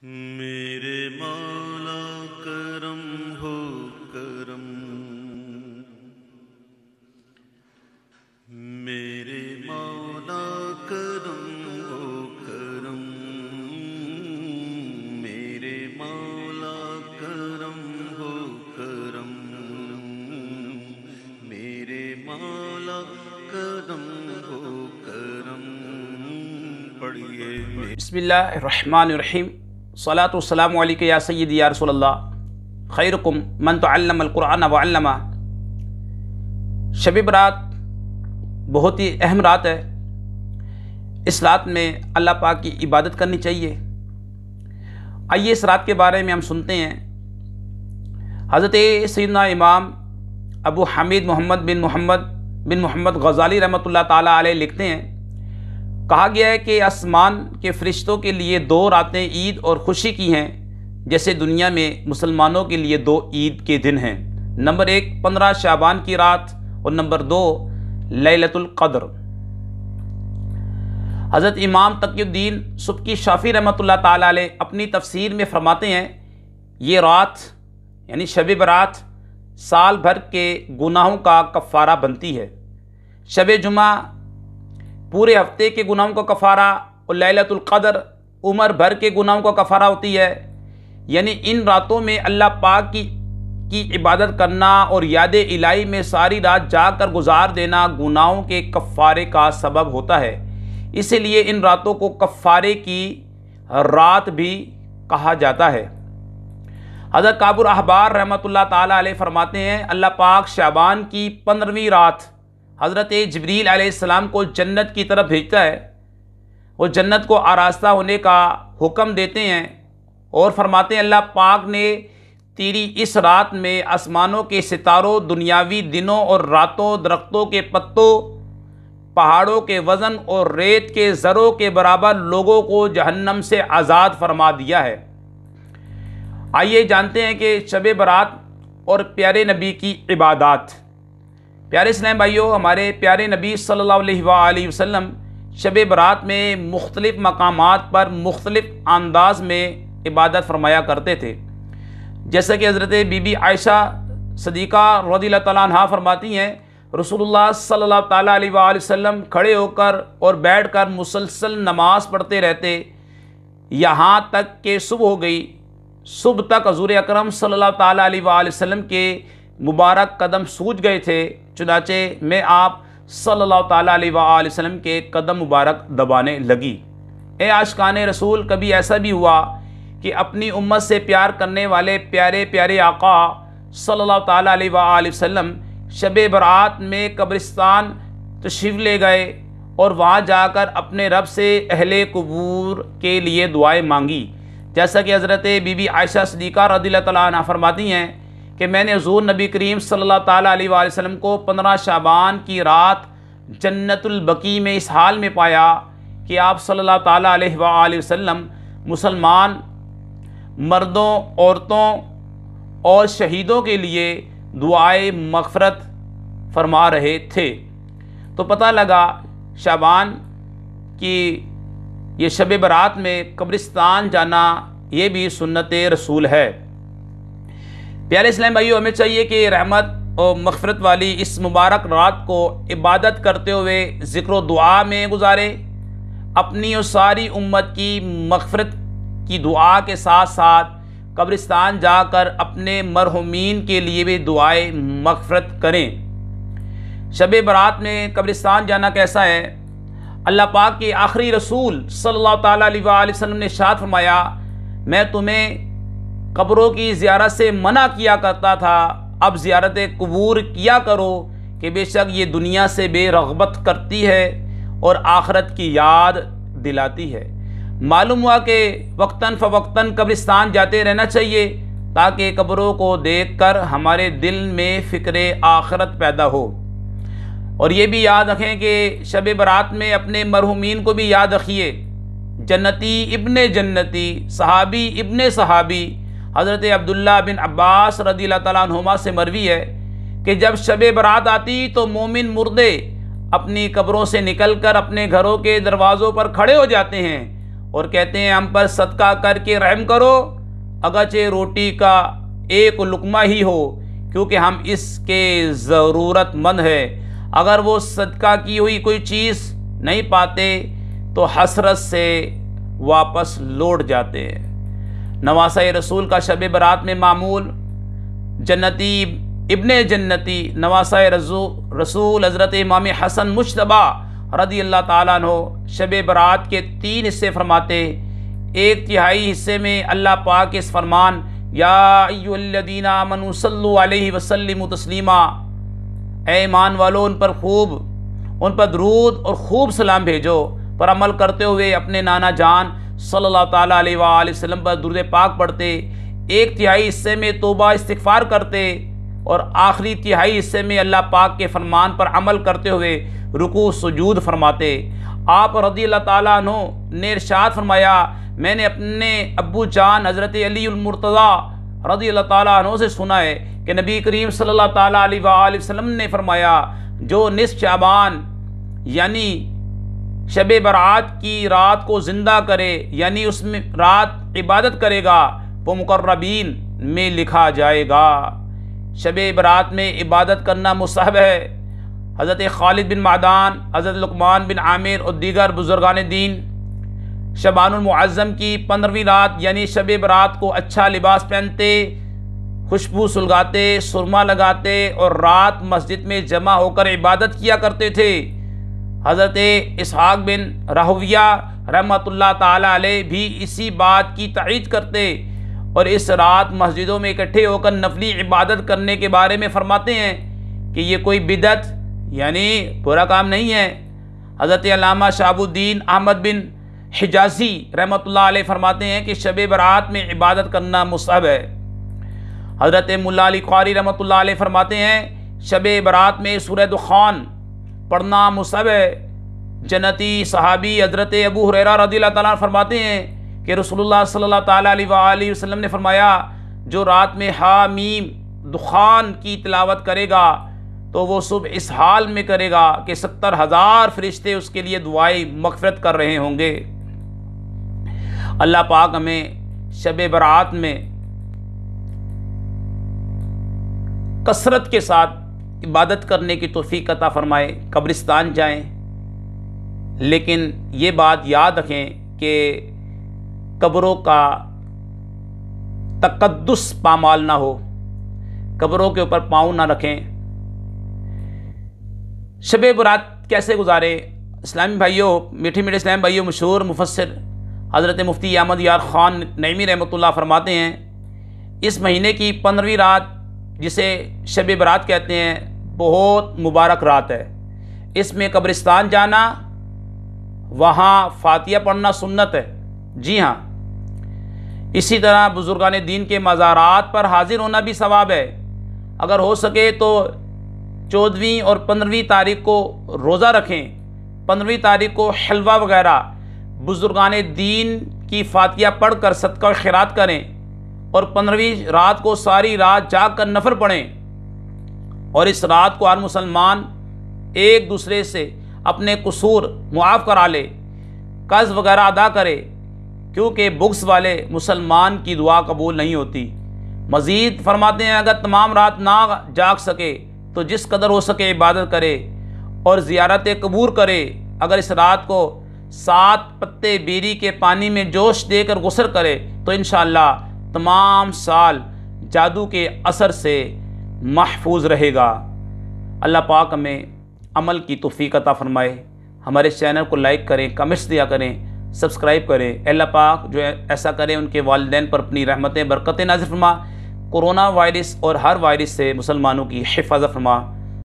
मेरे मौला करम हो करम, मेरे मौला करम हो करम, मेरे मौला करम हो करम, मेरे मौला करम हो करम। पढ़िए बिस्मिल्लाहिर्रहमानिर्रहीम। सलातु वस्सलामु अलैका या सय्यदी या रसूलल्लाह, खैरुकुम मन तअल्लमल कुरआन व अल्लमा। शब बरात बहुत ही अहम रात है। इस रात में अल्लाह पाक की इबादत करनी चाहिए। आइए इस रात के बारे में हम सुनते हैं। हज़रत सैयदना इमाम अबू हामिद मोहम्मद बिन मोहम्मद गज़ाली रहमतुल्लाह ताला अलैह लिखते हैं, कहा गया है कि आसमान के फरिश्तों के लिए दो रातें ईद और खुशी की हैं, जैसे दुनिया में मुसलमानों के लिए दो ईद के दिन हैं। नंबर 1 15 शाबान की रात और नंबर 2 लैलतुल क़द्र। हज़रत इमाम तक़ियुद्दीन सुब्की शाफ़ी रहमतुल्लाह ताला अलैह अपनी तफसीर में फरमाते हैं, ये रात यानी शब बरात साल भर के गुनाहों का कफ़ारा बनती है। शब जुमा पूरे हफ्ते के गुनाहों का कफ़ारा और लैलतुल क़द्र उम्र भर के गुनाहों का कफ़ारा होती है। यानी इन रातों में अल्लाह पाक की इबादत करना और याद इलाही में सारी रात जाकर गुजार देना गुनाहों के कफ़ारे का सबब होता है। इसीलिए इन रातों को कफ़ारे की रात भी कहा जाता है। हज़रत काबुल अहबार रहमतुल्लाह ताला अलैह फरमाते हैं, अल्लाह पाक शाबान की 15वीं रात हज़रत जिब्रील अलैहिस्सलाम को जन्नत की तरफ भेजता है। वो जन्नत को आरास्ता होने का हुक्म देते हैं और फरमाते हैं, अल्लाह पाक ने तेरी इस रात में आसमानों के सितारों, दुनियावी दिनों और रातों, दरख्तों के पत्तों, पहाड़ों के वज़न और रेत के ज़रों के बराबर लोगों को जहन्नम से आज़ाद फरमा दिया है। आइए जानते हैं कि शब बरात और प्यारे नबी की इबादत। प्यारे इस्लाम भाइयों, हमारे प्यारे नबी सल्लल्लाहु अलैहि वसल्लम शब बरात में मुख्तलिफ़ मकामात पर मुख्तलिफ़ अंदाज में इबादत फरमाया करते थे। जैसा कि हज़रत बीबी आयशा सदीक़ा रज़ियल्लाहु तआला अन्हा फरमाती हैं, रसूलुल्लाह सल्लल्लाहु अलैहि वसल्लम खड़े होकर और बैठकर मुसलसल नमाज पढ़ते रहते, यहाँ तक कि सुबह हो गई। सुबह तक हज़ूर अकरम सल्लल्लाहु अलैहि वसल्लम के मुबारक कदम सूज गए थे। चुनाचे मैं आप सल्लल्लाहु अलैहि वसल्लम के कदम मुबारक दबाने लगी। ए आशिकाने रसूल, कभी ऐसा भी हुआ कि अपनी उम्मत से प्यार करने वाले प्यारे प्यारे आका सल्लल्लाहु अलैहि वसल्लम शब बरात में कब्रिस्तान तशरीफ़ ले गए और वहाँ जाकर अपने रब से अहले कुबूर के लिए दुआएं मांगी। जैसा कि हज़रत बीबी आयशा सदीक़ा रज़ियल्लाहु तआला अन्हा फरमाती हैं कि मैंने हुज़ूर नबी करीम सल्लल्लाहु अलैहि वसल्लम को 15 शाबान की रात जन्नतुल बकी में इस हाल में पाया कि आप सल्लल्लाहु अलैहि वसल्लम मुसलमान मर्दों, औरतों और शहीदों के लिए दुआए मग़फ़िरत फरमा रहे थे। तो पता लगा शाबान की ये शब बरात में कब्रिस्तान जाना ये भी सुन्नत रसूल है। प्यारे इस्लाम भाइयों, हमें चाहिए कि रहमत और मग़फ़िरत वाली इस मुबारक रात को इबादत करते हुए ज़िक्र दुआ में गुजारे। अपनी और सारी उम्मत की मग़फ़िरत की दुआ के साथ साथ कब्रिस्तान जाकर अपने मरहुमीन के लिए भी दुआए मग़फ़िरत करें। शब बरात में कब्रिस्तान जाना कैसा है? अल्लाह पाक के आखिरी रसूल सल्लल्लाहु अलैहि वसल्लम ने इरशाद फरमाया, मैं तुम्हें कब्रों की ज़ियारत से मना किया करता था, अब ज़ियारत कुबूर किया करो कि बेशक ये दुनिया से बेरग़बत करती है और आखिरत की याद दिलाती है। मालूम हुआ कि वक्तन फ़वक्तन कब्रिस्तान जाते रहना चाहिए ताकि कब्रों को देखकर हमारे दिल में फ़िक्र आखिरत पैदा हो। और ये भी याद रखें कि शब बरात में अपने मरहुमीन को भी याद रखिए। जन्नती इब्ने जन्नती, सहाबी इब्ने सहाबी हज़रत अब्दुल्ला बिन अब्बास रज़ियल्लाहु तआला अन्हुमा से मरवी है कि जब शब बरात आती तो मोमिन मुर्दे अपनी कब्रों से निकलकर अपने घरों के दरवाज़ों पर खड़े हो जाते हैं और कहते हैं हम पर सदका करके रहम करो, अगरचे रोटी का एक लुकमा ही हो, क्योंकि हम इसके ज़रूरतमंद है। अगर वो सदका की हुई कोई चीज़ नहीं पाते तो हसरत से वापस लौट जाते हैं। नवासा रसूल का शब बरात में मामूल जन्नती इब्ने जन्नती नवासा रसूल हज़रत इमाम हसन मुश्तबा रदी अल्लाह ताला अन्हो शब बरात के 3 हिस्से फरमाते। 1/3 हिस्से में अल्लाह पाक के इस फरमान या अय्युहल्लज़ीना आमनू सल्लु अलैहि वसल्लिमु तस्लीमा, ऐ ईमान वालो उन पर दरूद और खूब सलाम भेजो, पर अमल करते हुए अपने नाना जान सल्लल्लाहु ताला अलैहि वसल्लम पर दुरूद पाक पढ़ते। 1/3 हिस्से में तौबा इस्तिग़फ़ार करते और आखिरी 1/3 हिस्से में अल्लाह पाक के फरमान पर अमल करते हुए रुकू सुजूद फरमाते। आप रज़ी अल्लाह ताला अन्हु ने इरशाद फरमाया, मैंने अपने अब्बू जान हज़रत अली मुर्तज़ा रज़ी अल्लाह ताला अन्हु से सुना है कि नबी करीम सल्लल्लाहु ताला अलैहि वसल्लम ने फरमाया, जो निस्फ़ शाबान यानी शब बरात की रात को ज़िंदा करे, यानी उसमें रात इबादत करेगा, वो मुक़र्रबीन में लिखा जाएगा। शब बरात में इबादत करना मुस्तहब है। हज़रत खालिद बिन मादान, हज़रत लुक़मान बिन आमिर और दीगर बुज़ुर्गान दीन शबानुल मुअज़्ज़म की 15वीं रात यानी शब बरात को अच्छा लिबास पहनते, खुशबू सुलगाते, सुरमा लगाते और रात मस्जिद में जमा होकर इबादत किया करते थे। हज़रत इसहाक़ बिन राहविया रहमतुल्लाह ताला अलैह भी इसी बात की तायीद करते और इस रात मस्जिदों में इकट्ठे होकर नफली इबादत करने के बारे में फरमाते हैं कि ये कोई बिदअत यानी बुरा काम नहीं है। हज़रत अल्लामा शहाबुद्दीन अहमद बिन हिजाज़ी रहमतुल्लाह अलैह फरमाते हैं कि शब बरात में इबादत करना मुस्तहब है। हज़रत मुल्ला अली क़ारी रहमतुल्लाह अलैह फरमाते हैं शब बरात में सूरह दुखान पढ़ना मुस्तहब है। जन्नती सहाबी हज़रत अबू हुरैरा रज़ियल्लाहु ताला फरमाते हैं कि रसूलुल्लाह सल्लल्लाहु ताला अलैहि वसल्लम ने फरमाया, जो रात में हामीम दुखान की तिलावत करेगा तो वो सुबह इस हाल में करेगा कि 70,000 फरिश्ते उसके लिए दुआई मग़फ़िरत कर रहे होंगे। अल्लाह पाक हमें शब बरात में कसरत के साथ इबादत करने की तौफ़ीक़ अता फ़रमाए। कब्रिस्तान जाएं, लेकिन ये बात याद रखें कि कब्रों का तक़द्दुस पामाल ना हो, कब्रों के ऊपर पाँव ना रखें। शब बरात कैसे गुजारे? इस्लामी भाइयों, मीठे मीठे इस्लामी भाइयों, मशहूर मुफस्सिर हज़रत मुफ्ती अहमद यार ख़ान नईमी रहमतुल्लाह फरमाते हैं, इस महीने की 15वीं रात जिसे शब बरात कहते हैं बहुत मुबारक रात है। इसमें कब्रिस्तान जाना, वहाँ फातिहा पढ़ना सुन्नत है। जी हाँ, इसी तरह बुज़ुर्गान दीन के मज़ारात पर हाजिर होना भी सवाब है। अगर हो सके तो 14वीं और 15वीं तारीख को रोज़ा रखें। 15वीं तारीख को हलवा वगैरह बुज़ुर्गान दीन की फातिहा पढ़ कर सदका और खैरात करें और 15वीं रात को सारी रात जाग कर नफल पढ़ें। और इस रात को हर मुसलमान एक दूसरे से अपने कसूर मुआफ़ करा ले, कर्ज़ वगैरह अदा करे, क्योंकि बुग़्ज़ वाले मुसलमान की दुआ कबूल नहीं होती। मज़ीद फरमाते हैं, अगर तमाम रात ना जाग सके तो जिस कदर हो सके इबादत करे और ज़ियारत कबूर करे। अगर इस रात को 7 पत्ते बीरी के पानी में जोश देकर गुस्ल करे तो इंशाअल्लाह तमाम साल जादू के असर से महफूज रहेगा। अल्लाह पाक हमें अमल की तौफ़ीक़ अता फ़रमाए। हमारे चैनल को लाइक करें, कमेंट्स दिया करें, सब्सक्राइब करें। अल्लाह पाक जो ऐसा करे उनके वालिदैन पर अपनी रहमतें बरकतें नाज़िल फरमा। कोरोना वायरस और हर वायरस से मुसलमानों की हिफाज़त फरमा।